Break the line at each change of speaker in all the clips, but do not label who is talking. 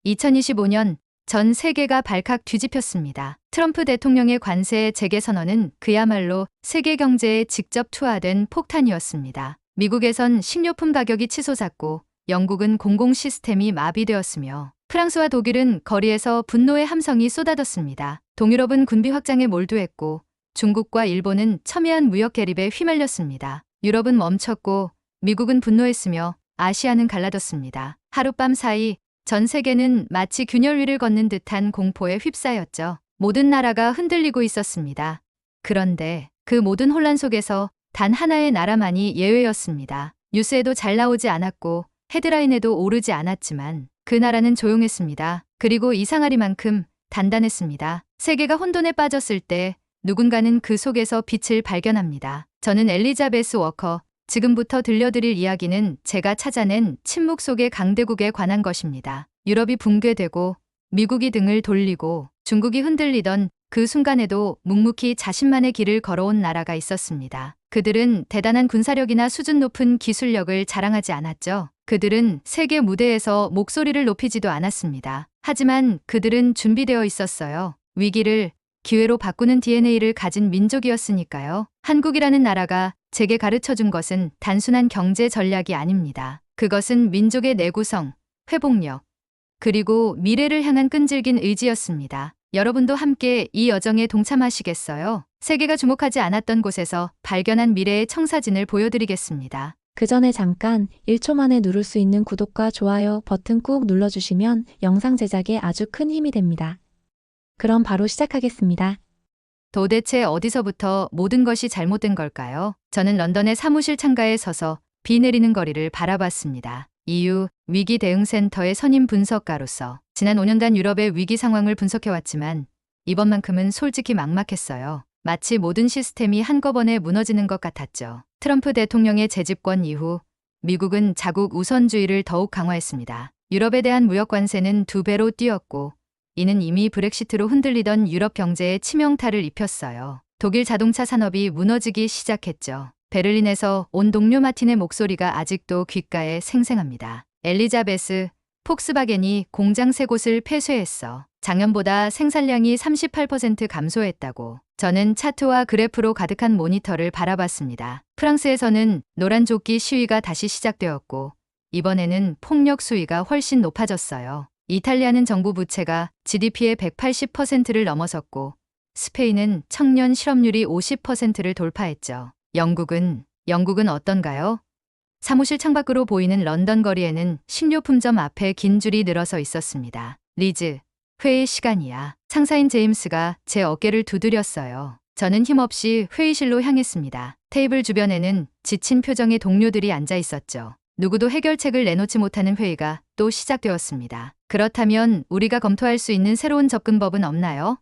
2025년 전 세계가 발칵 뒤집혔습니다. 트럼프 대통령의 관세 재개 선언은 그야말로 세계 경제에 직접 투하된 폭탄이었습니다. 미국에선 식료품 가격이 치솟았고 영국은 공공 시스템이 마비되었으며 프랑스와 독일은 거리에서 분노의 함성이 쏟아졌습니다. 동유럽은 군비 확장에 몰두했고 중국과 일본은 첨예한 무역 대립에 휘말렸습니다. 유럽은 멈췄고 미국은 분노했으며 아시아는 갈라졌습니다. 하룻밤 사이 전 세계는 마치 균열 위를 걷는 듯한 공포에 휩싸였죠. 모든 나라가 흔들리고 있었습니다. 그런데 그 모든 혼란 속에서 단 하나의 나라만이 예외였습니다. 뉴스에도 잘 나오지 않았고 헤드라인에도 오르지 않았지만 그 나라는 조용했습니다. 그리고 이상하리만큼 단단했습니다. 세계가 혼돈에 빠졌을 때 누군가는 그 속에서 빛을 발견합니다. 저는 엘리자베스 워커. 지금부터 들려드릴 이야기는 제가 찾아낸 침묵 속의 강대국에 관한 것입니다. 유럽이 붕괴되고 미국이 등을 돌리고 중국이 흔들리던 그 순간에도 묵묵히 자신만의 길을 걸어온 나라가 있었습니다. 그들은 대단한 군사력이나 수준 높은 기술력을 자랑하지 않았죠. 그들은 세계 무대에서 목소리를 높이지도 않았습니다. 하지만 그들은 준비되어 있었어요. 위기를 기회로 바꾸는 DNA를 가진 민족이었으니까요. 한국이라는 나라가 제게 가르쳐준 것은 단순한 경제 전략이 아닙니다. 그것은 민족의 내구성, 회복력, 그리고 미래를 향한 끈질긴 의지였습니다. 여러분도 함께 이 여정에 동참하시겠어요? 세계가 주목하지 않았던 곳에서 발견한 미래의 청사진을 보여드리겠습니다.
그 전에 잠깐 1초 만에 누를 수 있는 구독과 좋아요 버튼 꾹 눌러주시면 영상 제작에 아주 큰 힘이 됩니다. 그럼 바로 시작하겠습니다.
도대체 어디서부터 모든 것이 잘못된 걸까요? 저는 런던의 사무실 창가에 서서 비 내리는 거리를 바라봤습니다. EU 위기 대응 센터의 선임 분석가로서 지난 5년간 유럽의 위기 상황을 분석해왔지만 이번만큼은 솔직히 막막했어요. 마치 모든 시스템이 한꺼번에 무너지는 것 같았죠. 트럼프 대통령의 재집권 이후 미국은 자국 우선주의를 더욱 강화했습니다. 유럽에 대한 무역 관세는 2배로 뛰었고 이는 이미 브렉시트로 흔들리던 유럽 경제에 치명타를 입혔어요. 독일 자동차 산업이 무너지기 시작했죠. 베를린에서 온 동료 마틴의 목소리가 아직도 귓가에 생생합니다. 엘리자베스, 폭스바겐이 공장 3곳을 폐쇄했어. 작년보다 생산량이 38% 감소했다고. 저는 차트와 그래프로 가득한 모니터를 바라봤습니다. 프랑스에서는 노란 조끼 시위가 다시 시작되었고 이번에는 폭력 수위가 훨씬 높아졌어요. 이탈리아는 정부 부채가 GDP의 180%를 넘어섰고 스페인은 청년 실업률이 50%를 돌파했죠. 영국은 어떤가요? 사무실 창밖으로 보이는 런던 거리에는 식료품점 앞에 긴 줄이 늘어서 있었습니다. 리즈, 회의 시간이야. 상사인 제임스가 제 어깨를 두드렸어요. 저는 힘없이 회의실로 향했습니다. 테이블 주변에는 지친 표정의 동료들이 앉아 있었죠. 누구도 해결책을 내놓지 못하는 회의가 또 시작되었습니다. 그렇다면 우리가 검토할 수 있는 새로운 접근법은 없나요?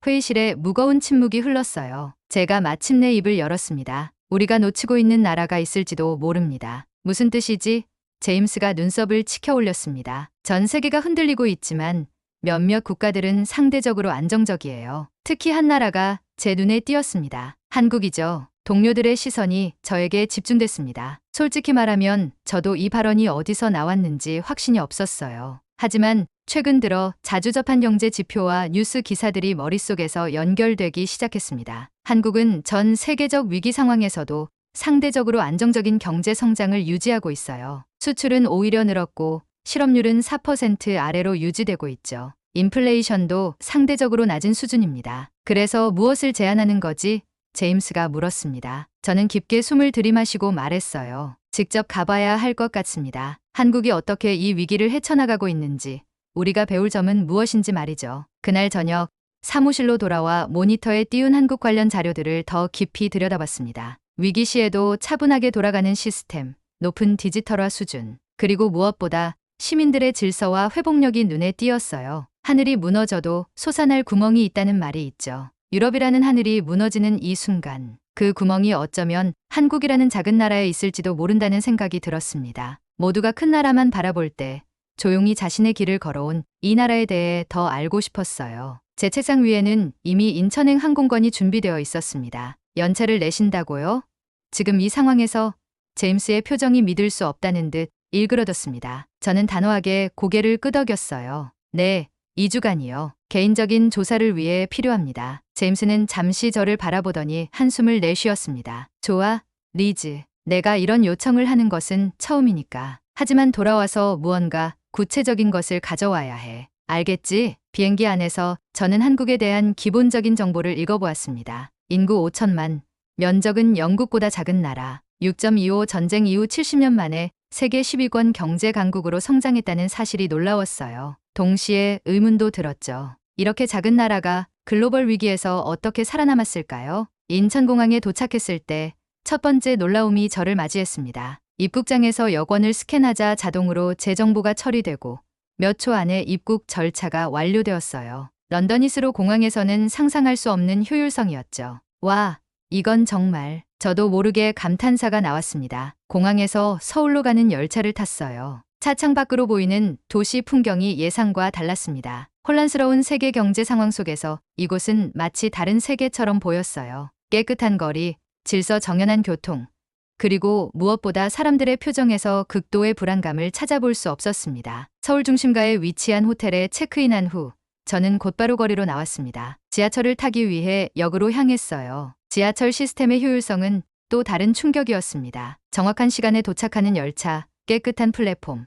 회의실에 무거운 침묵이 흘렀어요. 제가 마침내 입을 열었습니다. 우리가 놓치고 있는 나라가 있을지도 모릅니다. 무슨 뜻이지? 제임스가 눈썹을 치켜 올렸습니다. 전 세계가 흔들리고 있지만 몇몇 국가들은 상대적으로 안정적이에요. 특히 한 나라가 제 눈에 띄었습니다. 한국이죠. 동료들의 시선이 저에게 집중됐습니다. 솔직히 말하면 저도 이 발언이 어디서 나왔는지 확신이 없었어요. 하지만 최근 들어 자주 접한 경제 지표와 뉴스 기사들이 머릿속에서 연결되기 시작했습니다. 한국은 전 세계적 위기 상황에서도 상대적으로 안정적인 경제 성장을 유지하고 있어요. 수출은 오히려 늘었고 실업률은 4% 아래로 유지되고 있죠. 인플레이션도 상대적으로 낮은 수준입니다. 그래서 무엇을 제안하는 거지? 제임스가 물었습니다. 저는 깊게 숨을 들이마시고 말했어요. 직접 가봐야 할 것 같습니다. 한국이 어떻게 이 위기를 헤쳐나가고 있는지, 우리가 배울 점은 무엇인지 말이죠. 그날 저녁 사무실로 돌아와 모니터에 띄운 한국 관련 자료들을 더 깊이 들여다봤습니다. 위기 시에도 차분하게 돌아가는 시스템, 높은 디지털화 수준, 그리고 무엇보다 시민들의 질서와 회복력이 눈에 띄었어요. 하늘이 무너져도 솟아날 구멍이 있다는 말이 있죠. 유럽이라는 하늘이 무너지는 이 순간, 그 구멍이 어쩌면 한국이라는 작은 나라에 있을지도 모른다는 생각이 들었습니다. 모두가 큰 나라만 바라볼 때 조용히 자신의 길을 걸어온 이 나라에 대해 더 알고 싶었어요. 제 책상 위에는 이미 인천행 항공권이 준비되어 있었습니다. 연차를 내신다고요? 지금 이 상황에서 제임스의 표정이 믿을 수 없다는 듯 일그러졌습니다. 저는 단호하게 고개를 끄덕였어요. 네, 2주간이요. 개인적인 조사를 위해 필요합니다. 제임스는 잠시 저를 바라보더니 한숨을 내쉬었습니다. 좋아, 리즈. 내가 이런 요청을 하는 것은 처음이니까. 하지만 돌아와서 무언가 구체적인 것을 가져와야 해. 알겠지? 비행기 안에서 저는 한국에 대한 기본적인 정보를 읽어보았습니다. 인구 5천만, 면적은 영국보다 작은 나라, 6.25 전쟁 이후 70년 만에 세계 10위권 경제 강국으로 성장했다는 사실이 놀라웠어요. 동시에 의문도 들었죠. 이렇게 작은 나라가 글로벌 위기에서 어떻게 살아남았을까요? 인천공항에 도착했을 때 첫 번째 놀라움이 저를 맞이했습니다. 입국장에서 여권을 스캔하자 자동으로 제 정보가 처리되고 몇 초 안에 입국 절차가 완료되었어요. 런던 히스로 공항에서는 상상할 수 없는 효율성이었죠. 와, 이건 정말. 저도 모르게 감탄사가 나왔습니다. 공항에서 서울로 가는 열차를 탔어요. 차창 밖으로 보이는 도시 풍경이 예상과 달랐습니다. 혼란스러운 세계 경제 상황 속에서 이곳은 마치 다른 세계처럼 보였어요. 깨끗한 거리, 질서 정연한 교통, 그리고 무엇보다 사람들의 표정에서 극도의 불안감을 찾아볼 수 없었습니다. 서울 중심가에 위치한 호텔에 체크인한 후 저는 곧바로 거리로 나왔습니다. 지하철을 타기 위해 역으로 향했어요. 지하철 시스템의 효율성은 또 다른 충격이었습니다. 정확한 시간에 도착하는 열차, 깨끗한 플랫폼,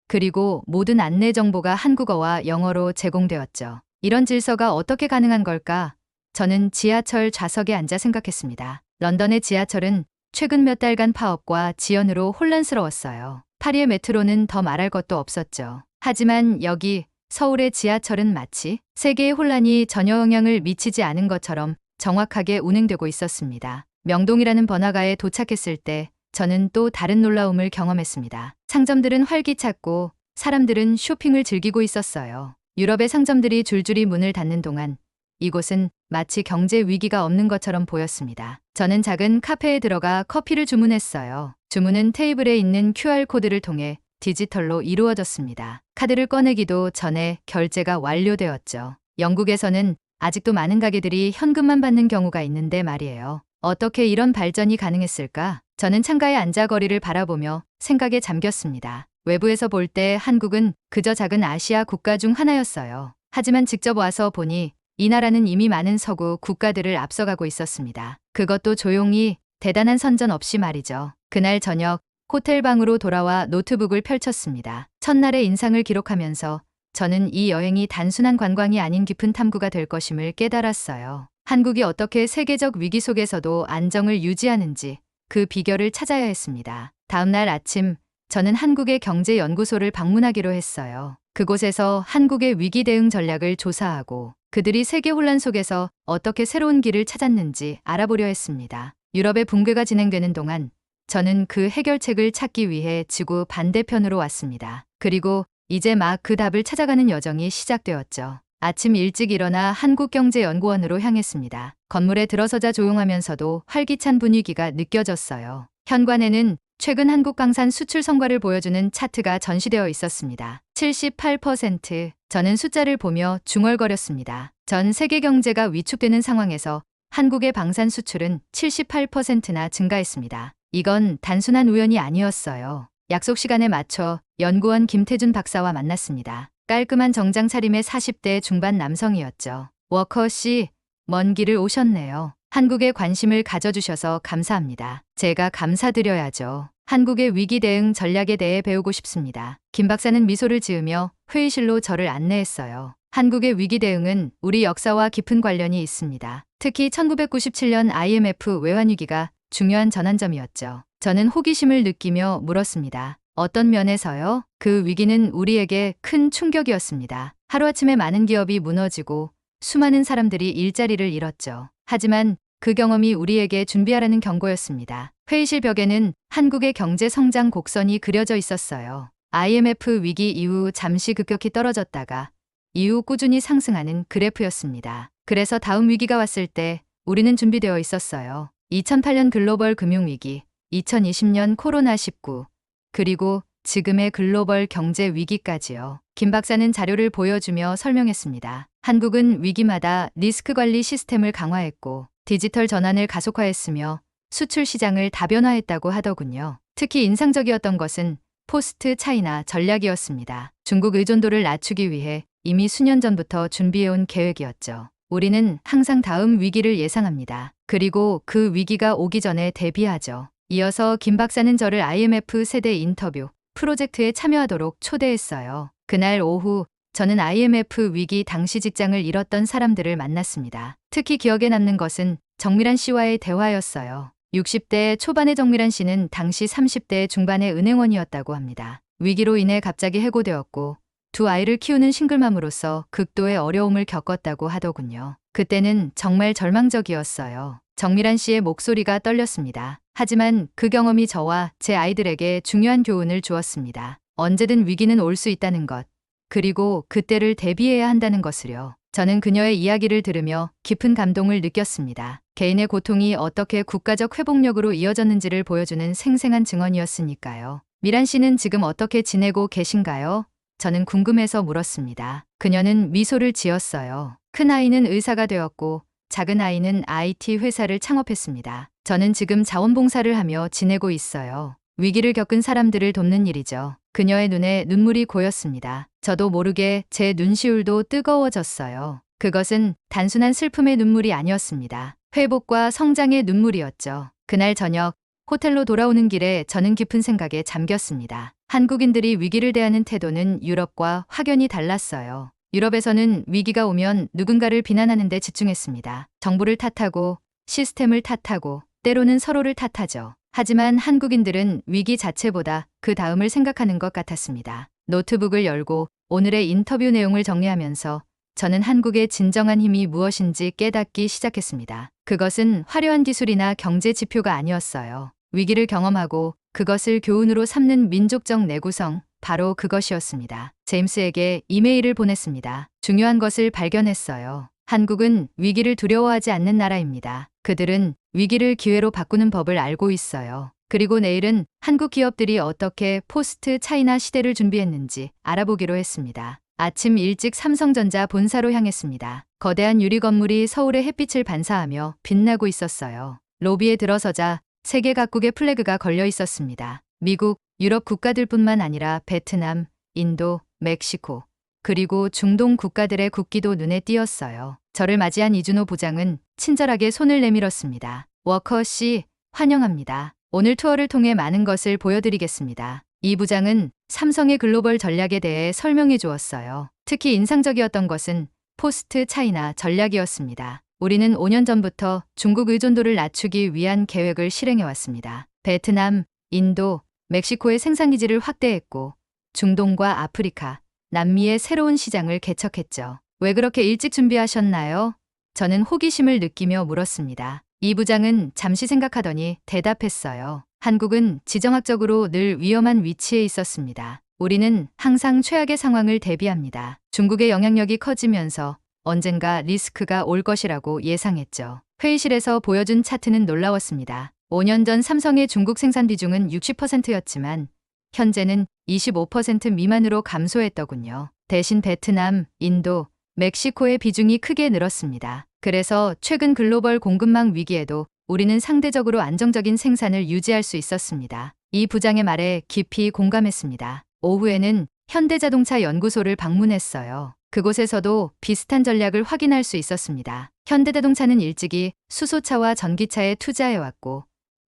그리고 모든 안내 정보가 한국어와 영어로 제공되었죠. 이런 질서가 어떻게 가능한 걸까? 저는 지하철 좌석에 앉아 생각했습니다. 런던의 지하철은 최근 몇 달간 파업과 지연으로 혼란스러웠어요. 파리의 메트로는 더 말할 것도 없었죠. 하지만 여기 서울의 지하철은 마치 세계의 혼란이 전혀 영향을 미치지 않은 것처럼 정확하게 운행되고 있었습니다. 명동이라는 번화가에 도착했을 때 저는 또 다른 놀라움을 경험했습니다. 상점들은 활기찼고 사람들은 쇼핑을 즐기고 있었어요. 유럽의 상점들이 줄줄이 문을 닫는 동안 이곳은 마치 경제 위기가 없는 것처럼 보였습니다. 저는 작은 카페에 들어가 커피를 주문했어요. 주문은 테이블에 있는 QR코드를 통해 디지털로 이루어졌습니다. 카드를 꺼내기도 전에 결제가 완료되었죠. 영국에서는 아직도 많은 가게들이 현금만 받는 경우가 있는데 말이에요. 어떻게 이런 발전이 가능했을까? 저는 창가에 앉아 거리를 바라보며 생각에 잠겼습니다. 외부에서 볼 때 한국은 그저 작은 아시아 국가 중 하나였어요. 하지만 직접 와서 보니 이 나라는 이미 많은 서구 국가들을 앞서가고 있었습니다. 그것도 조용히, 대단한 선전 없이 말이죠. 그날 저녁 호텔 방으로 돌아와 노트북을 펼쳤습니다. 첫날의 인상을 기록하면서 저는 이 여행이 단순한 관광이 아닌 깊은 탐구가 될 것임을 깨달았어요. 한국이 어떻게 세계적 위기 속에서도 안정을 유지하는지 그 비결을 찾아야 했습니다. 다음 날 아침 저는 한국의 경제연구소를 방문하기로 했어요. 그곳에서 한국의 위기 대응 전략을 조사하고 그들이 세계 혼란 속에서 어떻게 새로운 길을 찾았는지 알아보려 했습니다. 유럽의 붕괴가 진행되는 동안 저는 그 해결책을 찾기 위해 지구 반대편으로 왔습니다. 그리고 이제 막 그 답을 찾아가는 여정이 시작되었죠. 아침 일찍 일어나 한국경제연구원으로 향했습니다. 건물에 들어서자 조용하면서도 활기찬 분위기가 느껴졌어요. 현관에는 최근 한국 방산 수출 성과를 보여주는 차트가 전시되어 있었습니다. 78%. 저는 숫자를 보며 중얼거렸습니다. 전 세계 경제가 위축되는 상황에서 한국의 방산 수출은 78%나 증가했습니다. 이건 단순한 우연이 아니었어요. 약속 시간에 맞춰 연구원 김태준 박사와 만났습니다. 깔끔한 정장 차림의 40대 중반 남성이었죠. 워커 씨, 먼 길을 오셨네요. 한국에 관심을 가져주셔서 감사합니다. 제가 감사드려야죠. 한국의 위기 대응 전략에 대해 배우고 싶습니다. 김 박사는 미소를 지으며 회의실로 저를 안내했어요. 한국의 위기 대응은 우리 역사와 깊은 관련이 있습니다. 특히 1997년 IMF 외환위기가 중요한 전환점이었죠. 저는 호기심을 느끼며 물었습니다. 어떤 면에서요? 그 위기는 우리에게 큰 충격이었습니다. 하루아침에 많은 기업이 무너지고 수많은 사람들이 일자리를 잃었죠. 하지만 그 경험이 우리에게 준비하라는 경고였습니다. 회의실 벽에는 한국의 경제 성장 곡선이 그려져 있었어요. IMF 위기 이후 잠시 급격히 떨어졌다가 이후 꾸준히 상승하는 그래프였습니다. 그래서 다음 위기가 왔을 때 우리는 준비되어 있었어요. 2008년 글로벌 금융위기, 2020년 코로나19, 그리고 지금의 글로벌 경제 위기까지요. 김 박사는 자료를 보여주며 설명했습니다. 한국은 위기마다 리스크 관리 시스템을 강화했고 디지털 전환을 가속화했으며 수출 시장을 다변화했다고 하더군요. 특히 인상적이었던 것은 포스트 차이나 전략이었습니다. 중국 의존도를 낮추기 위해 이미 수년 전부터 준비해온 계획이었죠. 우리는 항상 다음 위기를 예상합니다. 그리고 그 위기가 오기 전에 대비하죠. 이어서 김 박사는 저를 IMF 세대 인터뷰 프로젝트에 참여하도록 초대했어요. 그날 오후 저는 IMF 위기 당시 직장을 잃었던 사람들을 만났습니다. 특히 기억에 남는 것은 정밀한 씨와의 대화였어요. 60대 초반의 정밀한 씨는 당시 30대 중반의 은행원이었다고 합니다. 위기로 인해 갑자기 해고되었고 두 아이를 키우는 싱글맘으로서 극도의 어려움을 겪었다고 하더군요. 그때는 정말 절망적이었어요. 정밀한 씨의 목소리가 떨렸습니다. 하지만 그 경험이 저와 제 아이들에게 중요한 교훈을 주었습니다. 언제든 위기는 올 수 있다는 것, 그리고 그때를 대비해야 한다는 것을요. 저는 그녀의 이야기를 들으며 깊은 감동을 느꼈습니다. 개인의 고통이 어떻게 국가적 회복력으로 이어졌는지를 보여주는 생생한 증언이었으니까요. 미란 씨는 지금 어떻게 지내고 계신가요? 저는 궁금해서 물었습니다. 그녀는 미소를 지었어요. 큰 아이는 의사가 되었고 작은 아이는 IT 회사를 창업했습니다. 저는 지금 자원봉사를 하며 지내고 있어요. 위기를 겪은 사람들을 돕는 일이죠. 그녀의 눈에 눈물이 고였습니다. 저도 모르게 제 눈시울도 뜨거워졌어요. 그것은 단순한 슬픔의 눈물이 아니었습니다. 회복과 성장의 눈물이었죠. 그날 저녁 호텔로 돌아오는 길에 저는 깊은 생각에 잠겼습니다. 한국인들이 위기를 대하는 태도는 유럽과 확연히 달랐어요. 유럽에서는 위기가 오면 누군가를 비난하는 데 집중했습니다. 정부를 탓하고 시스템을 탓하고 때로는 서로를 탓하죠. 하지만 한국인들은 위기 자체보다 그 다음을 생각하는 것 같았습니다. 노트북을 열고 오늘의 인터뷰 내용을 정리하면서 저는 한국의 진정한 힘이 무엇인지 깨닫기 시작했습니다. 그것은 화려한 기술이나 경제 지표가 아니었어요. 위기를 경험하고 그것을 교훈으로 삼는 민족적 내구성, 바로 그것이었습니다. 제임스에게 이메일을 보냈습니다. 중요한 것을 발견했어요. 한국은 위기를 두려워하지 않는 나라입니다. 그들은 위기를 기회로 바꾸는 법을 알고 있어요. 그리고 내일은 한국 기업들이 어떻게 포스트 차이나 시대를 준비했는지 알아보기로 했습니다. 아침 일찍 삼성전자 본사로 향했습니다. 거대한 유리 건물이 서울의 햇빛을 반사하며 빛나고 있었어요. 로비에 들어서자 세계 각국의 플래그가 걸려 있었습니다. 미국, 유럽 국가들뿐만 아니라 베트남, 인도, 멕시코, 그리고 중동 국가들의 국기도 눈에 띄었어요. 저를 맞이한 이준호 부장은 친절하게 손을 내밀었습니다. 워커 씨, 환영합니다. 오늘 투어를 통해 많은 것을 보여드리겠습니다. 이 부장은 삼성의 글로벌 전략에 대해 설명해 주었어요. 특히 인상적이었던 것은 포스트 차이나 전략이었습니다. 우리는 5년 전부터 중국 의존도를 낮추기 위한 계획을 실행해 왔습니다. 베트남, 인도, 멕시코의 생산기지를 확대했고 중동과 아프리카, 남미의 새로운 시장을 개척했죠. 왜 그렇게 일찍 준비하셨나요? 저는 호기심을 느끼며 물었습니다. 이 부장은 잠시 생각하더니 대답했어요. 한국은 지정학적으로 늘 위험한 위치에 있었습니다. 우리는 항상 최악의 상황을 대비합니다. 중국의 영향력이 커지면서 언젠가 리스크가 올 것이라고 예상했죠. 회의실에서 보여준 차트는 놀라웠습니다. 5년 전 삼성의 중국 생산 비중은 60%였지만 현재는 25% 미만으로 감소했더군요. 대신 베트남, 인도, 멕시코의 비중이 크게 늘었습니다. 그래서 최근 글로벌 공급망 위기에도 우리는 상대적으로 안정적인 생산을 유지할 수 있었습니다. 이 부장의 말에 깊이 공감했습니다. 오후에는 현대자동차 연구소를 방문했어요. 그곳에서도 비슷한 전략을 확인할 수 있었습니다. 현대자동차는 일찍이 수소차와 전기차에 투자해왔고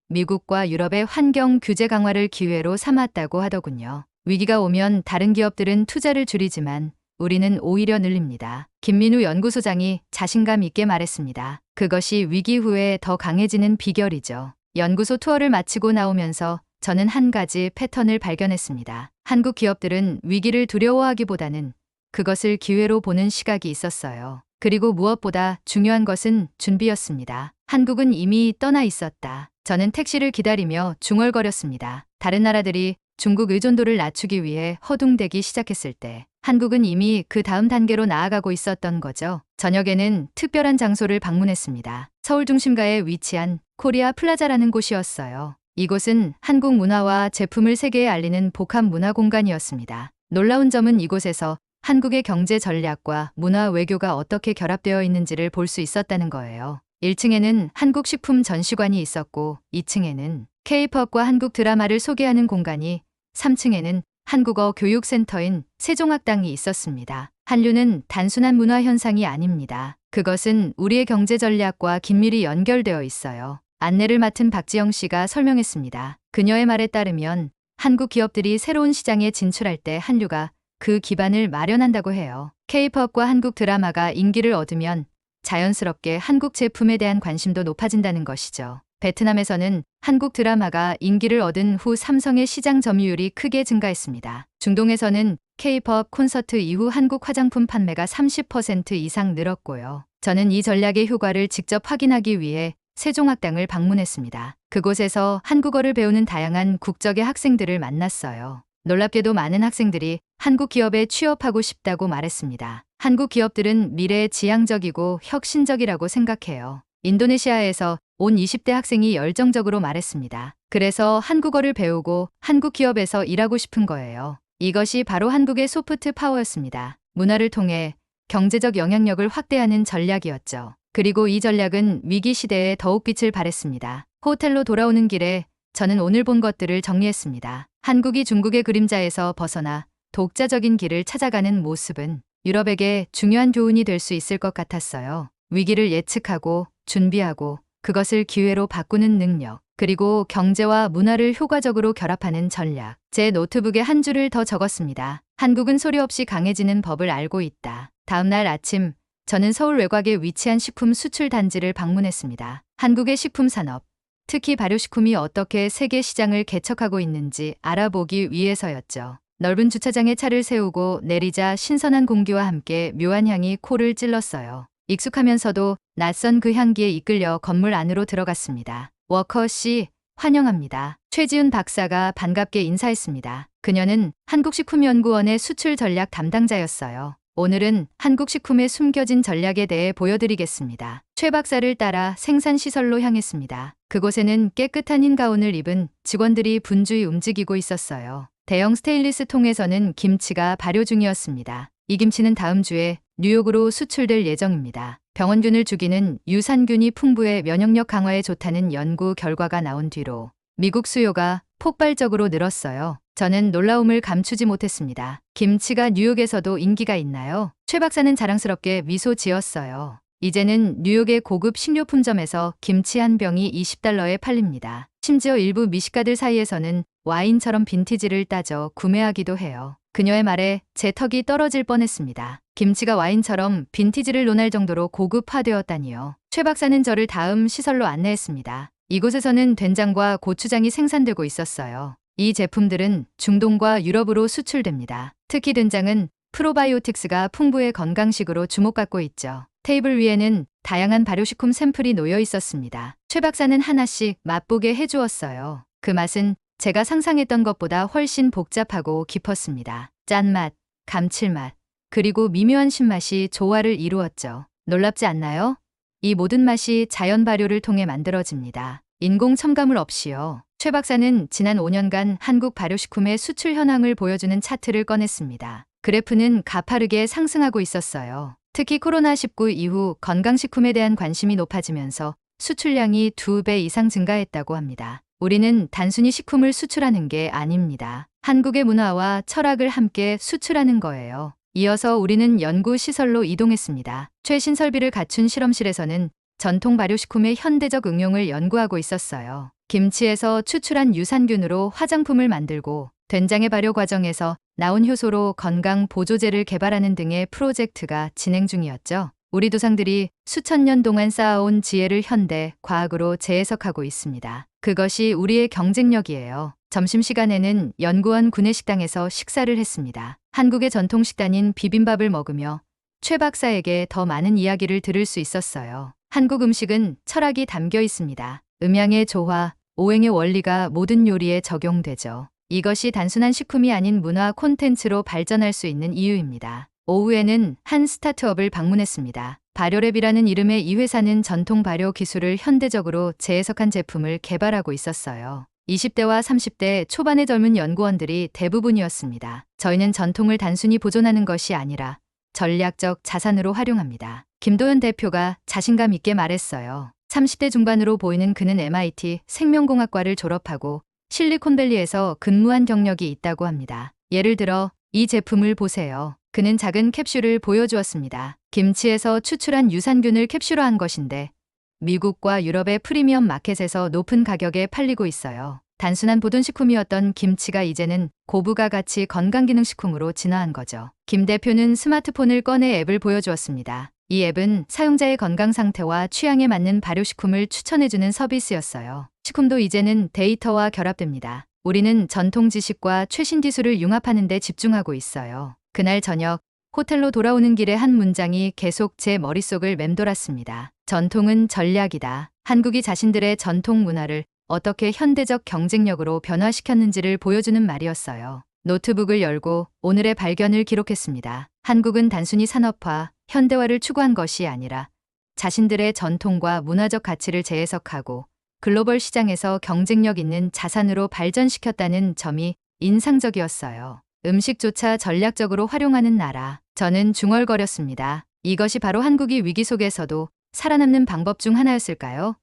미국과 유럽의 환경 규제 강화를 기회로 삼았다고 하더군요. 위기가 오면 다른 기업들은 투자를 줄이지만 우리는 오히려 늘립니다. 김민우 연구소장이 자신감 있게 말했습니다. 그것이 위기 후에 더 강해지는 비결이죠. 연구소 투어를 마치고 나오면서 저는 한 가지 패턴을 발견했습니다. 한국 기업들은 위기를 두려워하기보다는 그것을 기회로 보는 시각이 있었어요. 그리고 무엇보다 중요한 것은 준비였습니다. 한국은 이미 떠나 있었다. 저는 택시를 기다리며 중얼거렸습니다. 다른 나라들이 중국 의존도를 낮추기 위해 허둥대기 시작했을 때 한국은 이미 그 다음 단계로 나아가고 있었던 거죠. 저녁에는 특별한 장소를 방문했습니다. 서울 중심가에 위치한 코리아 플라자라는 곳이었어요. 이곳은 한국 문화와 제품을 세계에 알리는 복합 문화 공간이었습니다. 놀라운 점은 이곳에서 한국의 경제 전략과 문화 외교가 어떻게 결합되어 있는지를 볼 수 있었다는 거예요. 1층에는 한국 식품 전시관이 있었고 2층에는 K-팝과 한국 드라마를 소개하는 공간이, 3층에는 한국어 교육센터인 세종학당이 있었습니다. 한류는 단순한 문화 현상이 아닙니다. 그것은 우리의 경제 전략과 긴밀히 연결되어 있어요. 안내를 맡은 박지영 씨가 설명했습니다. 그녀의 말에 따르면 한국 기업들이 새로운 시장에 진출할 때 한류가 그 기반을 마련한다고 해요. K-팝과 한국 드라마가 인기를 얻으면 자연스럽게 한국 제품에 대한 관심도 높아진다는 것이죠. 베트남에서는 한국 드라마가 인기를 얻은 후 삼성의 시장 점유율이 크게 증가했습니다. 중동에서는 K-팝 콘서트 이후 한국 화장품 판매가 30% 이상 늘었고요. 저는 이 전략의 효과를 직접 확인하기 위해 세종학당을 방문했습니다. 그곳에서 한국어를 배우는 다양한 국적의 학생들을 만났어요. 놀랍게도 많은 학생들이 한국 기업에 취업하고 싶다고 말했습니다. 한국 기업들은 미래에 지향적이고 혁신적이라고 생각해요. 인도네시아에서 온 20대 학생이 열정적으로 말했습니다. 그래서 한국어를 배우고 한국 기업에서 일하고 싶은 거예요. 이것이 바로 한국의 소프트 파워였습니다. 문화를 통해 경제적 영향력을 확대하는 전략이었죠. 그리고 이 전략은 위기 시대에 더욱 빛을 발했습니다. 호텔로 돌아오는 길에 저는 오늘 본 것들을 정리했습니다. 한국이 중국의 그림자에서 벗어나 독자적인 길을 찾아가는 모습은 유럽에게 중요한 교훈이 될 수 있을 것 같았어요. 위기를 예측하고 준비하고 그것을 기회로 바꾸는 능력, 그리고 경제와 문화를 효과적으로 결합하는 전략. 제 노트북에 한 줄을 더 적었습니다. 한국은 소리 없이 강해지는 법을 알고 있다. 다음 날 아침, 저는 서울 외곽에 위치한 식품 수출 단지를 방문했습니다. 한국의 식품 산업, 특히 발효식품이 어떻게 세계 시장을 개척하고 있는지 알아보기 위해서였죠. 넓은 주차장에 차를 세우고 내리자 신선한 공기와 함께 묘한 향이 코를 찔렀어요. 익숙하면서도 낯선 그 향기에 이끌려 건물 안으로 들어갔습니다. 워커 씨, 환영합니다. 최지훈 박사가 반갑게 인사했습니다. 그녀는 한국식품연구원의 수출 전략 담당자였어요. 오늘은 한국식품의 숨겨진 전략에 대해 보여드리겠습니다. 최 박사를 따라 생산시설로 향했습니다. 그곳에는 깨끗한 흰 가운을 입은 직원들이 분주히 움직이고 있었어요. 대형 스테인리스 통에서는 김치가 발효 중이었습니다. 이 김치는 다음 주에 뉴욕으로 수출될 예정입니다. 병원균을 죽이는 유산균이 풍부해 면역력 강화에 좋다는 연구 결과가 나온 뒤로 미국 수요가 폭발적으로 늘었어요. 저는 놀라움을 감추지 못했습니다. 김치가 뉴욕에서도 인기가 있나요? 최 박사는 자랑스럽게 미소 지었어요. 이제는 뉴욕의 고급 식료품점에서 김치 한 병이 $20에 팔립니다. 심지어 일부 미식가들 사이에서는 와인처럼 빈티지를 따져 구매하기도 해요. 그녀의 말에 제 턱이 떨어질 뻔했습니다. 김치가 와인처럼 빈티지를 논할 정도로 고급화되었다니요. 최 박사는 저를 다음 시설로 안내했습니다. 이곳에서는 된장과 고추장이 생산되고 있었어요. 이 제품들은 중동과 유럽으로 수출됩니다. 특히 된장은 프로바이오틱스가 풍부해 건강식으로 주목받고 있죠. 테이블 위에는 다양한 발효식품 샘플이 놓여 있었습니다. 최 박사는 하나씩 맛보게 해주었어요. 그 맛은 제가 상상했던 것보다 훨씬 복잡하고 깊었습니다. 짠맛, 감칠맛, 그리고 미묘한 신맛이 조화를 이루었죠. 놀랍지 않나요? 이 모든 맛이 자연 발효를 통해 만들어집니다. 인공 첨가물 없이요. 최 박사는 지난 5년간 한국 발효식품의 수출 현황을 보여주는 차트를 꺼냈습니다. 그래프는 가파르게 상승하고 있었어요. 특히 코로나19 이후 건강식품에 대한 관심이 높아지면서 수출량이 2배 이상 증가했다고 합니다. 우리는 단순히 식품을 수출하는 게 아닙니다. 한국의 문화와 철학을 함께 수출하는 거예요. 이어서 우리는 연구시설로 이동했습니다. 최신 설비를 갖춘 실험실에서는 전통 발효식품의 현대적 응용을 연구하고 있었어요. 김치에서 추출한 유산균으로 화장품을 만들고 된장의 발효 과정에서 나온 효소로 건강 보조제를 개발하는 등의 프로젝트가 진행 중이었죠. 우리 조상들이 수천 년 동안 쌓아온 지혜를 현대 과학으로 재해석하고 있습니다. 그것이 우리의 경쟁력이에요. 점심시간에는 연구원 구내식당에서 식사를 했습니다. 한국의 전통 식단인 비빔밥을 먹으며 최 박사에게 더 많은 이야기를 들을 수 있었어요. 한국 음식은 철학이 담겨 있습니다. 음양의 조화, 오행의 원리가 모든 요리에 적용되죠. 이것이 단순한 식품이 아닌 문화 콘텐츠로 발전할 수 있는 이유입니다. 오후에는 한 스타트업을 방문했습니다. 발효랩이라는 이름의 이 회사는 전통 발효 기술을 현대적으로 재해석한 제품을 개발하고 있었어요. 20대와 30대 초반의 젊은 연구원들이 대부분이었습니다. 저희는 전통을 단순히 보존하는 것이 아니라 전략적 자산으로 활용합니다. 김도현 대표가 자신감 있게 말했어요. 30대 중반으로 보이는 그는 MIT 생명공학과를 졸업하고 실리콘밸리에서 근무한 경력이 있다고 합니다. 예를 들어 이 제품을 보세요. 그는 작은 캡슐을 보여주었습니다. 김치에서 추출한 유산균을 캡슐화한 것인데 미국과 유럽의 프리미엄 마켓에서 높은 가격에 팔리고 있어요. 단순한 보존식품이었던 김치가 이제는 고부가 가치 건강기능식품으로 진화한 거죠. 김 대표는 스마트폰을 꺼내 앱을 보여주었습니다. 이 앱은 사용자의 건강 상태와 취향에 맞는 발효식품을 추천해주는 서비스였어요. 식품도 이제는 데이터와 결합됩니다. 우리는 전통 지식과 최신 기술을 융합하는 데 집중하고 있어요. 그날 저녁 호텔로 돌아오는 길에 한 문장이 계속 제 머릿속을 맴돌았습니다. 전통은 전략이다. 한국이 자신들의 전통 문화를 어떻게 현대적 경쟁력으로 변화시켰는지를 보여주는 말이었어요. 노트북을 열고 오늘의 발견을 기록했습니다. 한국은 단순히 산업화, 현대화를 추구한 것이 아니라 자신들의 전통과 문화적 가치를 재해석하고 글로벌 시장에서 경쟁력 있는 자산으로 발전시켰다는 점이 인상적이었어요. 음식조차 전략적으로 활용하는 나라. 저는 중얼거렸습니다. 이것이 바로 한국이 위기 속에서도 살아남는 방법 중 하나였을까요?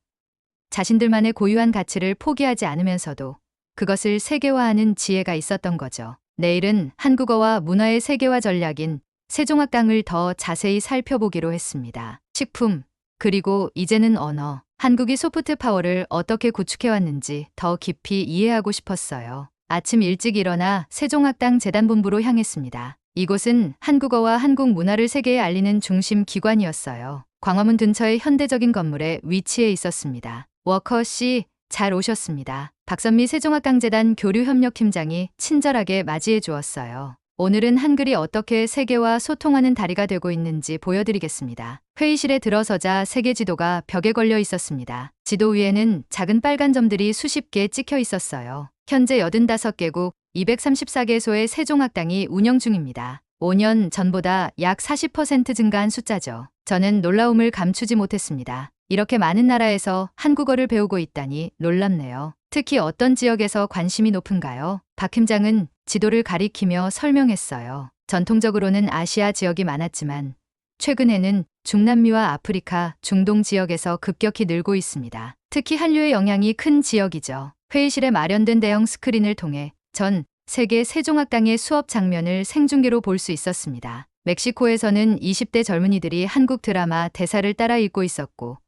자신들만의 고유한 가치를 포기하지 않으면서도 그것을 세계화하는 지혜가 있었던 거죠. 내일은 한국어와 문화의 세계화 전략인 세종학당을 더 자세히 살펴보기로 했습니다. 식품, 그리고 이제는 언어. 한국이 소프트 파워를 어떻게 구축해왔는지 더 깊이 이해하고 싶었어요. 아침 일찍 일어나 세종학당 재단본부로 향했습니다. 이곳은 한국어와 한국 문화를 세계에 알리는 중심 기관이었어요. 광화문 근처의 현대적인 건물에 위치해 있었습니다. 워커 씨, 잘 오셨습니다. 박선미 세종학당재단 교류협력팀장이 친절하게 맞이해 주었어요. 오늘은 한글이 어떻게 세계와 소통하는 다리가 되고 있는지 보여드리겠습니다. 회의실에 들어서자 세계 지도가 벽에 걸려 있었습니다. 지도 위에는 작은 빨간 점들이 수십 개 찍혀 있었어요. 현재 85개국 234개소의 세종학당이 운영 중입니다. 5년 전보다 약 40% 증가한 숫자죠. 저는 놀라움을 감추지 못했습니다. 이렇게 많은 나라에서 한국어를 배우고 있다니 놀랍네요. 특히 어떤 지역에서 관심이 높은가요? 박 팀장은 지도를 가리키며 설명했어요. 전통적으로는 아시아 지역이 많았지만 최근에는 중남미와 아프리카, 중동 지역에서 급격히 늘고 있습니다. 특히 한류의 영향이 큰 지역이죠. 회의실에 마련된 대형 스크린을 통해 전 세계 세종학당의 수업 장면을 생중계로 볼 수 있었습니다. 멕시코에서는 20대 젊은이들이 한국 드라마 대사를 따라 읽고 있었고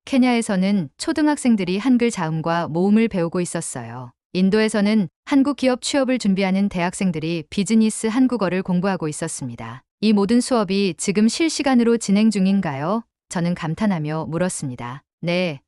케냐에서는 초등학생들이 한글 자음과 모음을 배우고 있었어요. 인도에서는 한국 기업 취업을 준비하는 대학생들이 비즈니스 한국어를 공부하고 있었습니다. 이 모든 수업이 지금 실시간으로 진행 중인가요? 저는 감탄하며 물었습니다. 네.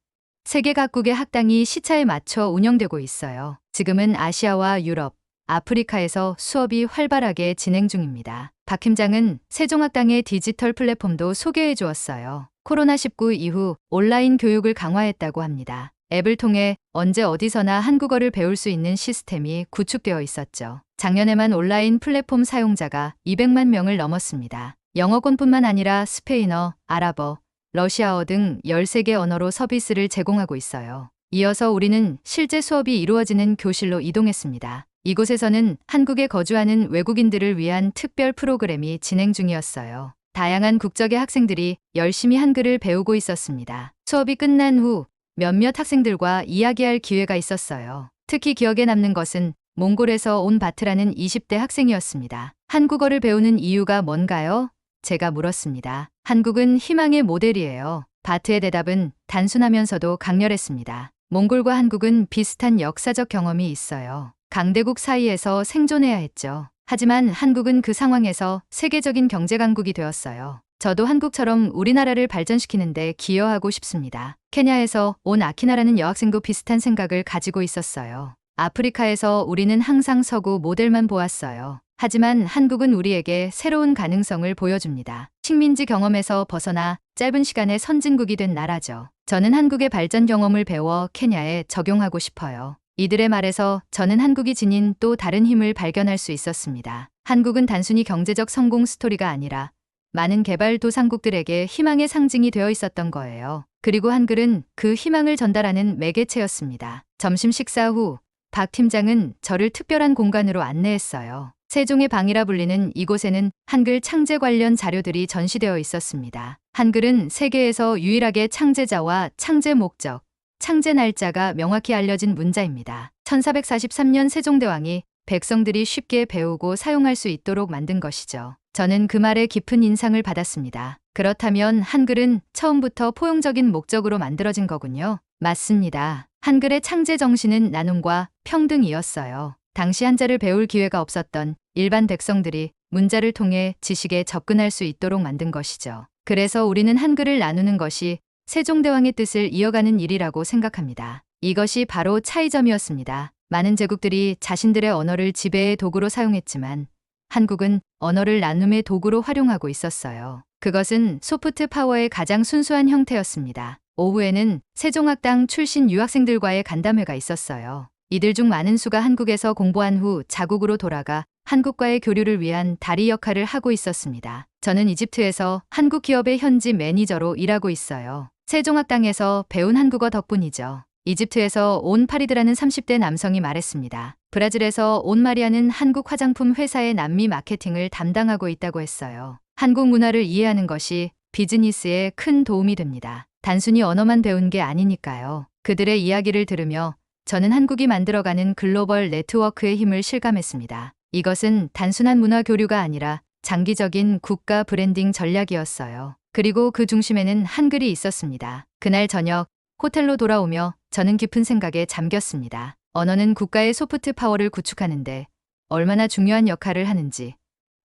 세계 각국의 학당이 시차에 맞춰 운영되고 있어요. 지금은 아시아와 유럽, 아프리카에서 수업이 활발하게 진행 중입니다. 박 팀장은 세종학당의 디지털 플랫폼도 소개해 주었어요. 코로나19 이후 온라인 교육을 강화했다고 합니다. 앱을 통해 언제 어디서나 한국어를 배울 수 있는 시스템이 구축되어 있었죠. 작년에만 온라인 플랫폼 사용자가 200만 명을 넘었습니다. 영어권뿐만 아니라 스페인어, 아랍어, 러시아어 등 13개 언어로 서비스를 제공하고 있어요. 이어서 우리는 실제 수업이 이루어지는 교실로 이동했습니다. 이곳에서는 한국에 거주하는 외국인들을 위한 특별 프로그램이 진행 중이었어요. 다양한 국적의 학생들이 열심히 한글을 배우고 있었습니다. 수업이 끝난 후 몇몇 학생들과 이야기할 기회가 있었어요. 특히 기억에 남는 것은 몽골에서 온 바트라는 20대 학생이었습니다. 한국어를 배우는 이유가 뭔가요? 제가 물었습니다. 한국은 희망의 모델이에요. 바트의 대답은 단순하면서도 강렬했습니다. 몽골과 한국은 비슷한 역사적 경험이 있어요. 강대국 사이에서 생존해야 했죠. 하지만 한국은 그 상황에서 세계적인 경제 강국이 되었어요. 저도 한국처럼 우리나라를 발전시키는데 기여하고 싶습니다. 케냐에서 온 아키나라는 여학생도 비슷한 생각을 가지고 있었어요. 아프리카에서 우리는 항상 서구 모델만 보았어요. 하지만 한국은 우리에게 새로운 가능성을 보여줍니다. 식민지 경험에서 벗어나 짧은 시간에 선진국이 된 나라죠. 저는 한국의 발전 경험을 배워 케냐에 적용하고 싶어요. 이들의 말에서 저는 한국이 지닌 또 다른 힘을 발견할 수 있었습니다. 한국은 단순히 경제적 성공 스토리가 아니라 많은 개발도상국들에게 희망의 상징이 되어 있었던 거예요. 그리고 한글은 그 희망을 전달하는 매개체였습니다. 점심 식사 후 박 팀장은 저를 특별한 공간으로 안내했어요. 세종의 방이라 불리는 이곳에는 한글 창제 관련 자료들이 전시되어 있었습니다. 한글은 세계에서 유일하게 창제자와 창제 목적, 창제 날짜가 명확히 알려진 문자입니다. 1443년 세종대왕이 백성들이 쉽게 배우고 사용할 수 있도록 만든 것이죠. 저는 그 말에 깊은 인상을 받았습니다. 그렇다면 한글은 처음부터 포용적인 목적으로 만들어진 거군요. 맞습니다. 한글의 창제 정신은 나눔과 평등이었어요. 당시 한자를 배울 기회가 없었던 일반 백성들이 문자를 통해 지식에 접근할 수 있도록 만든 것이죠. 그래서 우리는 한글을 나누는 것이 세종대왕의 뜻을 이어가는 일이라고 생각합니다. 이것이 바로 차이점이었습니다. 많은 제국들이 자신들의 언어를 지배의 도구로 사용했지만 한국은 언어를 나눔의 도구로 활용하고 있었어요. 그것은 소프트 파워의 가장 순수한 형태였습니다. 오후에는 세종학당 출신 유학생들과의 간담회가 있었어요. 이들 중 많은 수가 한국에서 공부한 후 자국으로 돌아가 한국과의 교류를 위한 다리 역할을 하고 있었습니다. 저는 이집트에서 한국 기업의 현지 매니저로 일하고 있어요. 세종학당에서 배운 한국어 덕분이죠. 이집트에서 온 파리드라는 30대 남성이 말했습니다. 브라질에서 온 마리아는 한국 화장품 회사의 남미 마케팅을 담당하고 있다고 했어요. 한국 문화를 이해하는 것이 비즈니스에 큰 도움이 됩니다. 단순히 언어만 배운 게 아니니까요. 그들의 이야기를 들으며 저는 한국이 만들어가는 글로벌 네트워크의 힘을 실감했습니다. 이것은 단순한 문화 교류가 아니라 장기적인 국가 브랜딩 전략이었어요. 그리고 그 중심에는 한글이 있었습니다. 그날 저녁 호텔로 돌아오며 저는 깊은 생각에 잠겼습니다. 언어는 국가의 소프트 파워를 구축하는데 얼마나 중요한 역할을 하는지,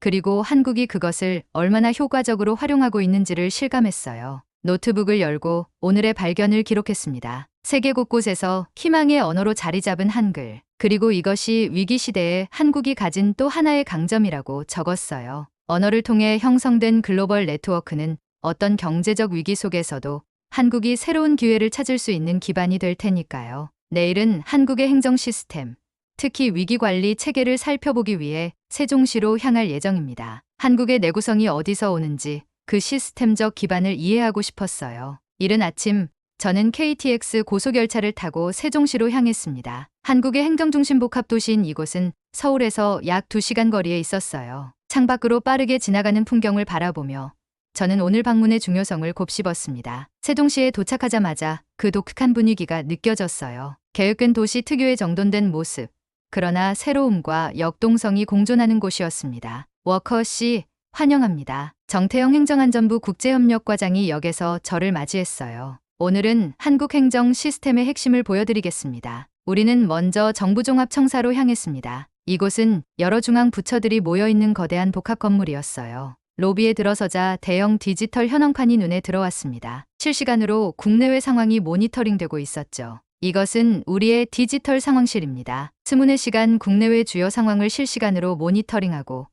그리고 한국이 그것을 얼마나 효과적으로 활용하고 있는지를 실감했어요. 노트북을 열고 오늘의 발견을 기록했습니다. 세계 곳곳에서 희망의 언어로 자리 잡은 한글, 그리고 이것이 위기 시대에 한국이 가진 또 하나의 강점이라고 적었어요. 언어를 통해 형성된 글로벌 네트워크는 어떤 경제적 위기 속에서도 한국이 새로운 기회를 찾을 수 있는 기반이 될 테니까요. 내일은 한국의 행정 시스템, 특히 위기관리 체계를 살펴보기 위해 세종시로 향할 예정입니다. 한국의 내구성이 어디서 오는지 그 시스템적 기반을 이해하고 싶었어요. 이른 아침 저는 KTX 고속열차를 타고 세종시로 향했습니다. 한국의 행정중심 복합도시인 이곳은 서울에서 약 2시간 거리에 있었어요. 창밖으로 빠르게 지나가는 풍경을 바라보며 저는 오늘 방문의 중요성을 곱씹었습니다. 세종시에 도착하자마자 그 독특한 분위기가 느껴졌어요. 계획된 도시 특유의 정돈된 모습, 그러나 새로움과 역동성이 공존하는 곳이었습니다. 워커씨, 환영합니다. 정태영 행정안전부 국제협력과장이 역에서 저를 맞이했어요. 오늘은 한국 행정 시스템의 핵심을 보여드리겠습니다. 우리는 먼저 정부종합청사로 향했습니다. 이곳은 여러 중앙 부처들이 모여있는 거대한 복합 건물이었어요. 로비에 들어서자 대형 디지털 현황판이 눈에 들어왔습니다. 실시간으로 국내외 상황이 모니터링되고 있었죠. 이것은 우리의 디지털 상황실입니다. 24시간 국내외 주요 상황을 실시간으로 모니터링하고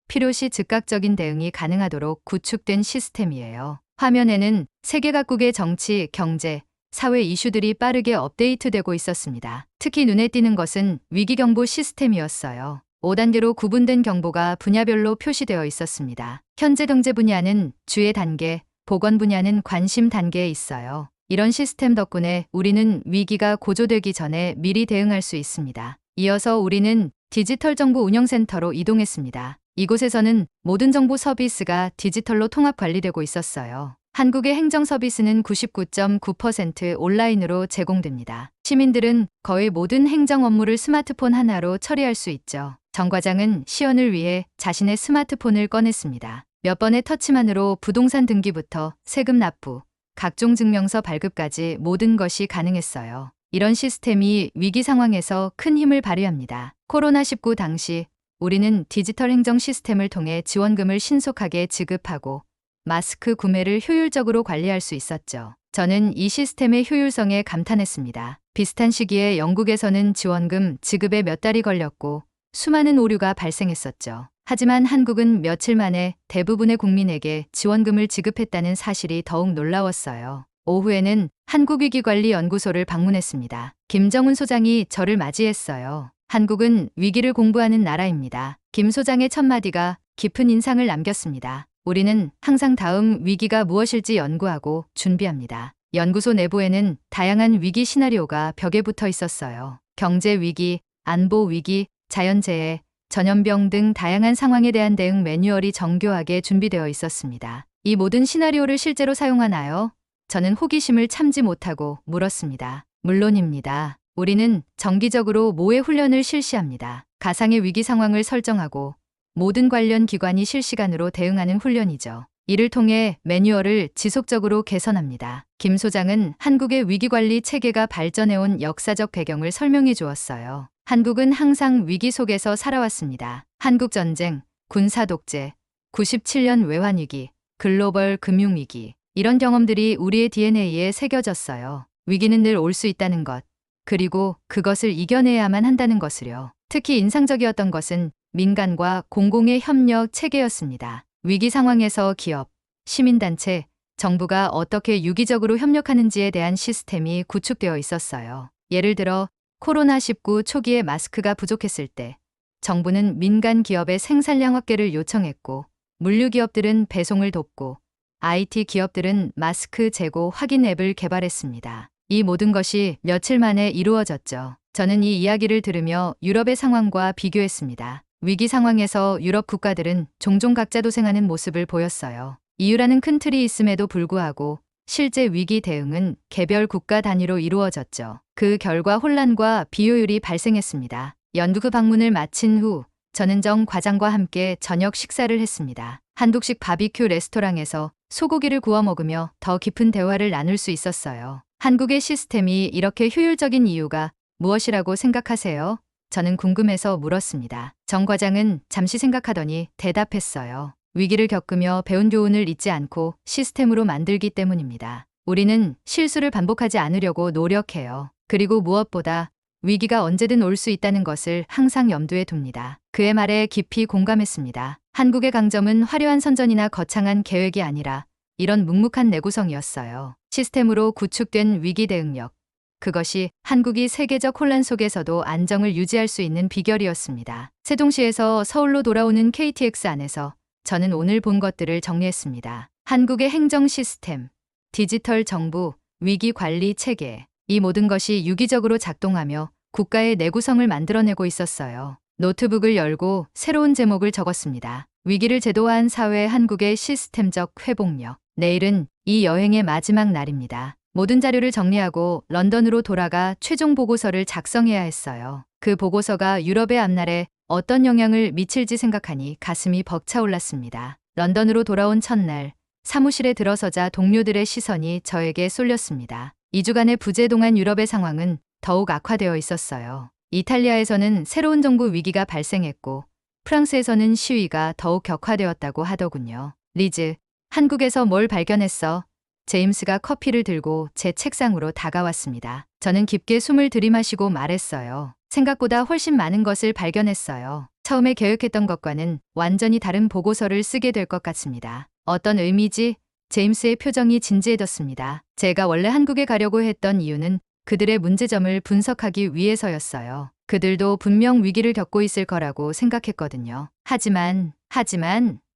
필요시 즉각적인 대응이 가능하도록 구축된 시스템이에요. 화면에는 세계 각국의 정치, 경제, 사회 이슈들이 빠르게 업데이트되고 있었습니다. 특히 눈에 띄는 것은 위기경보 시스템이었어요. 5단계로 구분된 경보가 분야별로 표시되어 있었습니다. 현재 경제 분야는 주의 단계, 보건 분야는 관심 단계에 있어요. 이런 시스템 덕분에 우리는 위기가 고조되기 전에 미리 대응할 수 있습니다. 이어서 우리는 디지털 정보 운영센터로 이동했습니다. 이곳에서는 모든 정보 서비스가 디지털로 통합 관리되고 있었어요. 한국의 행정 서비스는 99.9% 온라인으로 제공됩니다. 시민들은 거의 모든 행정 업무를 스마트폰 하나로 처리할 수 있죠. 정 과장은 시연을 위해 자신의 스마트폰을 꺼냈습니다. 몇 번의 터치만으로 부동산 등기부터 세금 납부, 각종 증명서 발급까지 모든 것이 가능했어요. 이런 시스템이 위기 상황에서 큰 힘을 발휘합니다. 코로나19 당시 우리는 디지털 행정 시스템을 통해 지원금을 신속하게 지급하고 마스크 구매를 효율적으로 관리할 수 있었죠. 저는 이 시스템의 효율성에 감탄했습니다. 비슷한 시기에 영국에서는 지원금 지급에 몇 달이 걸렸고 수많은 오류가 발생했었죠. 하지만 한국은 며칠 만에 대부분의 국민에게 지원금을 지급했다는 사실이 더욱 놀라웠어요. 오후에는 한국위기관리연구소를 방문했습니다. 김정은 소장이 저를 맞이했어요. 한국은 위기를 공부하는 나라입니다. 김 소장의 첫마디가 깊은 인상을 남겼습니다. 우리는 항상 다음 위기가 무엇일지 연구하고 준비합니다. 연구소 내부에는 다양한 위기 시나리오가 벽에 붙어 있었어요. 경제 위기, 안보 위기, 자연재해, 전염병 등 다양한 상황에 대한 대응 매뉴얼이 정교하게 준비되어 있었습니다. 이 모든 시나리오를 실제로 사용하나요? 저는 호기심을 참지 못하고 물었습니다. 물론입니다. 우리는 정기적으로 모의 훈련을 실시합니다. 가상의 위기 상황을 설정하고 모든 관련 기관이 실시간으로 대응하는 훈련이죠. 이를 통해 매뉴얼을 지속적으로 개선합니다. 김 소장은 한국의 위기관리 체계가 발전해온 역사적 배경을 설명해 주었어요. 한국은 항상 위기 속에서 살아왔습니다. 한국전쟁, 군사독재, 97년 외환위기, 글로벌 금융위기. 이런 경험들이 우리의 DNA에 새겨졌어요. 위기는 늘 올 수 있다는 것, 그리고 그것을 이겨내야만 한다는 것을요. 특히 인상적이었던 것은 민간과 공공의 협력 체계였습니다. 위기 상황에서 기업, 시민단체, 정부가 어떻게 유기적으로 협력하는지에 대한 시스템이 구축되어 있었어요. 예를 들어 코로나19 초기에 마스크가 부족했을 때 정부는 민간 기업의 생산량 확대를 요청했고, 물류 기업들은 배송을 돕고 IT 기업들은 마스크 재고 확인 앱을 개발했습니다. 이 모든 것이 며칠 만에 이루어졌죠. 저는 이 이야기를 들으며 유럽의 상황과 비교했습니다. 위기 상황에서 유럽 국가들은 종종 각자 도생하는 모습을 보였어요. EU라는 큰 틀이 있음에도 불구하고 실제 위기 대응은 개별 국가 단위로 이루어졌죠. 그 결과 혼란과 비효율이 발생했습니다. 연구 방문을 마친 후 저는 정 과장과 함께 저녁 식사를 했습니다. 한국식 바비큐 레스토랑에서 소고기를 구워 먹으며 더 깊은 대화를 나눌 수 있었어요. 한국의 시스템이 이렇게 효율적인 이유가 무엇이라고 생각하세요? 저는 궁금해서 물었습니다. 정 과장은 잠시 생각하더니 대답했어요. 위기를 겪으며 배운 교훈을 잊지 않고 시스템으로 만들기 때문입니다. 우리는 실수를 반복하지 않으려고 노력해요. 그리고 무엇보다 위기가 언제든 올 수 있다는 것을 항상 염두에 둡니다. 그의 말에 깊이 공감했습니다. 한국의 강점은 화려한 선전이나 거창한 계획이 아니라 이런 묵묵한 내구성이었어요. 시스템으로 구축된 위기 대응력. 그것이 한국이 세계적 혼란 속에서도 안정을 유지할 수 있는 비결이었습니다. 세종시에서 서울로 돌아오는 KTX 안에서 저는 오늘 본 것들을 정리했습니다. 한국의 행정 시스템, 디지털 정부, 위기 관리 체계. 이 모든 것이 유기적으로 작동하며 국가의 내구성을 만들어내고 있었어요. 노트북을 열고 새로운 제목을 적었습니다. 위기를 제도화한 사회 한국의 시스템적 회복력. 내일은 이 여행의 마지막 날입니다. 모든 자료를 정리하고 런던으로 돌아가 최종 보고서를 작성해야 했어요. 그 보고서가 유럽의 앞날에 어떤 영향을 미칠지 생각하니 가슴이 벅차올랐습니다. 런던으로 돌아온 첫날, 사무실에 들어서자 동료들의 시선이 저에게 쏠렸습니다. 2주간의 부재 동안 유럽의 상황은 더욱 악화되어 있었어요. 이탈리아에서는 새로운 정부 위기가 발생했고, 프랑스에서는 시위가 더욱 격화되었다고 하더군요. 리즈, 한국에서 뭘 발견했어? 제임스가 커피를 들고 제 책상으로 다가왔습니다. 저는 깊게 숨을 들이마시고 말했어요. 생각보다 훨씬 많은 것을 발견했어요. 처음에 계획했던 것과는 완전히 다른 보고서를 쓰게 될 것 같습니다. 어떤 의미지? 제임스의 표정이 진지해졌습니다. 제가 원래 한국에 가려고 했던 이유는 그들의 문제점을 분석하기 위해서였어요. 그들도 분명 위기를 겪고 있을 거라고 생각했거든요. 하지만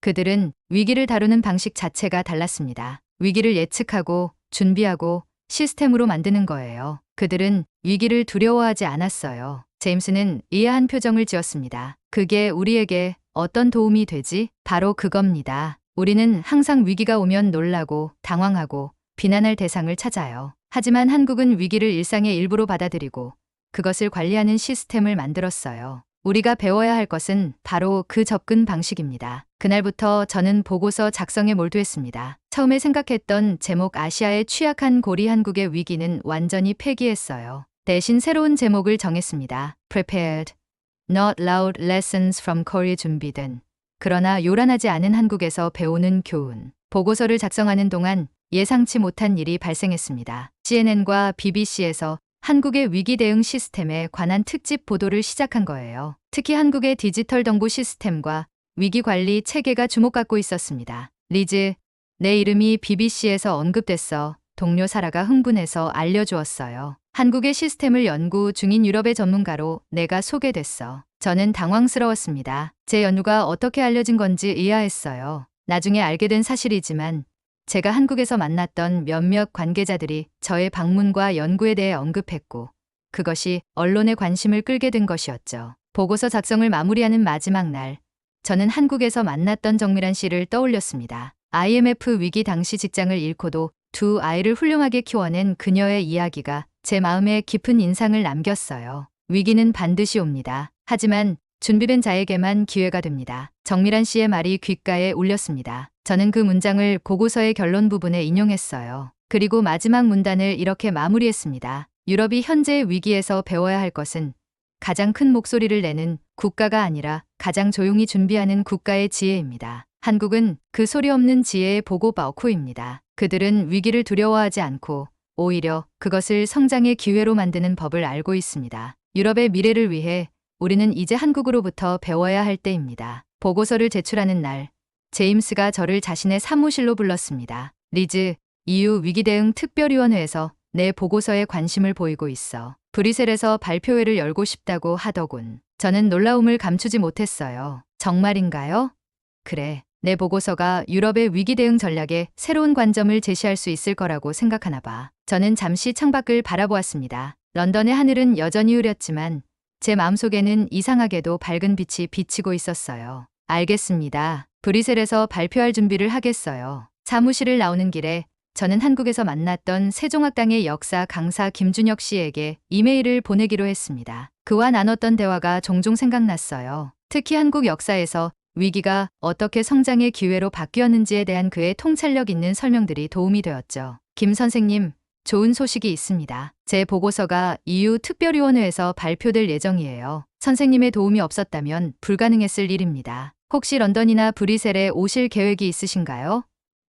그들은 위기를 다루는 방식 자체가 달랐습니다. 위기를 예측하고 준비하고 시스템으로 만드는 거예요. 그들은 위기를 두려워하지 않았어요. 제임스는 의아한 표정을 지었습니다. 그게 우리에게 어떤 도움이 되지? 바로 그겁니다. 우리는 항상 위기가 오면 놀라고 당황하고 비난할 대상을 찾아요. 하지만 한국은 위기를 일상의 일부로 받아들이고 그것을 관리하는 시스템을 만들었어요. 우리가 배워야 할 것은 바로 그 접근 방식입니다. 그날부터 저는 보고서 작성에 몰두했습니다. 처음에 생각했던 제목 아시아의 취약한 고리 한국의 위기는 완전히 폐기했어요. 대신 새로운 제목을 정했습니다. Prepared, Not Loud Lessons from Korea 준비된. 그러나 요란하지 않은 한국에서 배우는 교훈. 보고서를 작성하는 동안 예상치 못한 일이 발생했습니다. CNN과 BBC에서 한국의 위기 대응 시스템에 관한 특집 보도를 시작한 거예요. 특히 한국의 디지털 정보 시스템과 위기 관리 체계가 주목받고 있었습니다. 리즈, 내 이름이 BBC에서 언급됐어. 동료 사라가 흥분해서 알려주었어요. 한국의 시스템을 연구 중인 유럽의 전문가로 내가 소개됐어. 저는 당황스러웠습니다. 제 연구가 어떻게 알려진 건지 의아했어요. 나중에 알게 된 사실이지만 제가 한국에서 만났던 몇몇 관계자들이 저의 방문과 연구에 대해 언급했고 그것이 언론의 관심을 끌게 된 것이었죠. 보고서 작성을 마무리하는 마지막 날, 저는 한국에서 만났던 정미란 씨를 떠올렸습니다. IMF 위기 당시 직장을 잃고도 두 아이를 훌륭하게 키워낸 그녀의 이야기가 제 마음에 깊은 인상을 남겼어요. 위기는 반드시 옵니다. 하지만 준비된 자에게만 기회가 됩니다. 정미란 씨의 말이 귓가에 울렸습니다. 저는 그 문장을 보고서의 결론 부분에 인용했어요. 그리고 마지막 문단을 이렇게 마무리했습니다. 유럽이 현재의 위기에서 배워야 할 것은 가장 큰 목소리를 내는 국가가 아니라 가장 조용히 준비하는 국가의 지혜입니다. 한국은 그 소리 없는 지혜의 보고바오쿠입니다. 그들은 위기를 두려워하지 않고 오히려 그것을 성장의 기회로 만드는 법을 알고 있습니다. 유럽의 미래를 위해 우리는 이제 한국으로부터 배워야 할 때입니다. 보고서를 제출하는 날, 제임스가 저를 자신의 사무실로 불렀습니다. 리즈, EU 위기 대응 특별위원회에서 내 보고서에 관심을 보이고 있어. 브뤼셀에서 발표회를 열고 싶다고 하더군. 저는 놀라움을 감추지 못했어요. 정말인가요? 그래. 내 보고서가 유럽의 위기 대응 전략에 새로운 관점을 제시할 수 있을 거라고 생각하나 봐. 저는 잠시 창밖을 바라보았습니다. 런던의 하늘은 여전히 흐렸지만 제 마음속에는 이상하게도 밝은 빛이 비치고 있었어요. 알겠습니다. 브뤼셀에서 발표할 준비를 하겠어요. 사무실을 나오는 길에 저는 한국에서 만났던 세종학당의 역사 강사 김준혁 씨에게 이메일을 보내기로 했습니다. 그와 나눴던 대화가 종종 생각났어요. 특히 한국 역사에서 위기가 어떻게 성장의 기회로 바뀌었는지에 대한 그의 통찰력 있는 설명들이 도움이 되었죠. 김 선생님, 좋은 소식이 있습니다. 제 보고서가 EU 특별위원회에서 발표될 예정이에요. 선생님의 도움이 없었다면 불가능했을 일입니다. 혹시 런던이나 브뤼셀에 오실 계획이 있으신가요?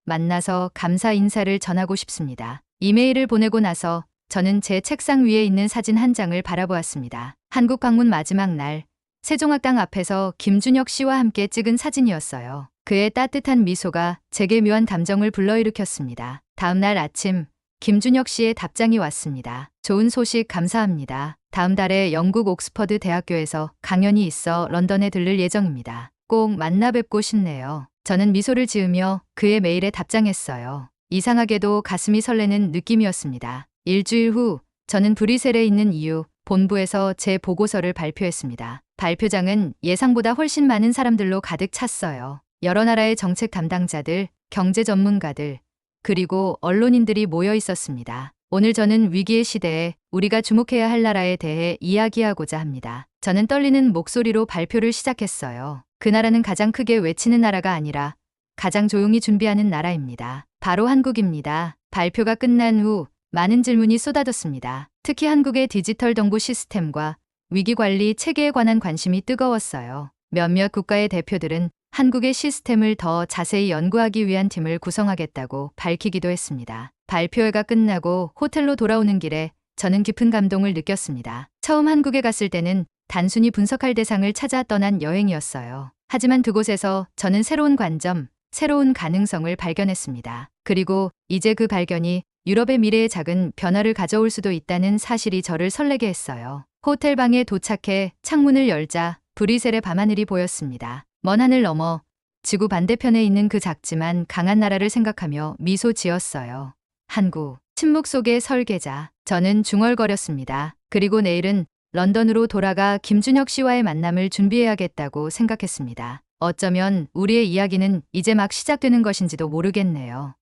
만나서 감사 인사를 전하고 싶습니다. 이메일을 보내고 나서 저는 제 책상 위에 있는 사진 한 장을 바라보았습니다. 한국 방문 마지막 날, 세종학당 앞에서 김준혁 씨와 함께 찍은 사진이었어요. 그의 따뜻한 미소가 제게 묘한 감정을 불러일으켰습니다. 다음 날 아침, 김준혁 씨의 답장이 왔습니다. 좋은 소식 감사합니다. 다음 달에 영국 옥스퍼드 대학교에서 강연이 있어 런던에 들를 예정입니다. 꼭 만나 뵙고 싶네요. 저는 미소를 지으며 그의 메일에 답장했어요. 이상하게도 가슴이 설레는 느낌이었습니다. 일주일 후 저는 브뤼셀에 있는 EU 본부에서 제 보고서를 발표했습니다. 발표장은 예상보다 훨씬 많은 사람들로 가득 찼어요. 여러 나라의 정책 담당자들, 경제 전문가들, 그리고 언론인들이 모여 있었습니다. 오늘 저는 위기의 시대에 우리가 주목해야 할 나라에 대해 이야기하고자 합니다. 저는 떨리는 목소리로 발표를 시작했어요. 그 나라는 가장 크게 외치는 나라가 아니라 가장 조용히 준비하는 나라입니다. 바로 한국입니다. 발표가 끝난 후 많은 질문이 쏟아졌습니다. 특히 한국의 디지털 정보 시스템과 위기관리 체계에 관한 관심이 뜨거웠어요. 몇몇 국가의 대표들은 한국의 시스템을 더 자세히 연구하기 위한 팀을 구성하겠다고 밝히기도 했습니다. 발표회가 끝나고 호텔로 돌아오는 길에 저는 깊은 감동을 느꼈습니다. 처음 한국에 갔을 때는 단순히 분석할 대상을 찾아 떠난 여행이었어요. 하지만 그곳에서 저는 새로운 관점, 새로운 가능성을 발견했습니다. 그리고 이제 그 발견이 유럽의 미래에 작은 변화를 가져올 수도 있다는 사실이 저를 설레게 했어요. 호텔 방에 도착해 창문을 열자 브뤼셀의 밤하늘이 보였습니다. 먼 하늘 너머 지구 반대편에 있는 그 작지만 강한 나라를 생각하며 미소 지었어요. 한국, 침묵 속의 설계자. 저는 중얼거렸습니다. 그리고 내일은 런던으로 돌아가 김준혁 씨와의 만남을 준비해야겠다고 생각했습니다. 어쩌면 우리의 이야기는 이제 막 시작되는 것인지도 모르겠네요.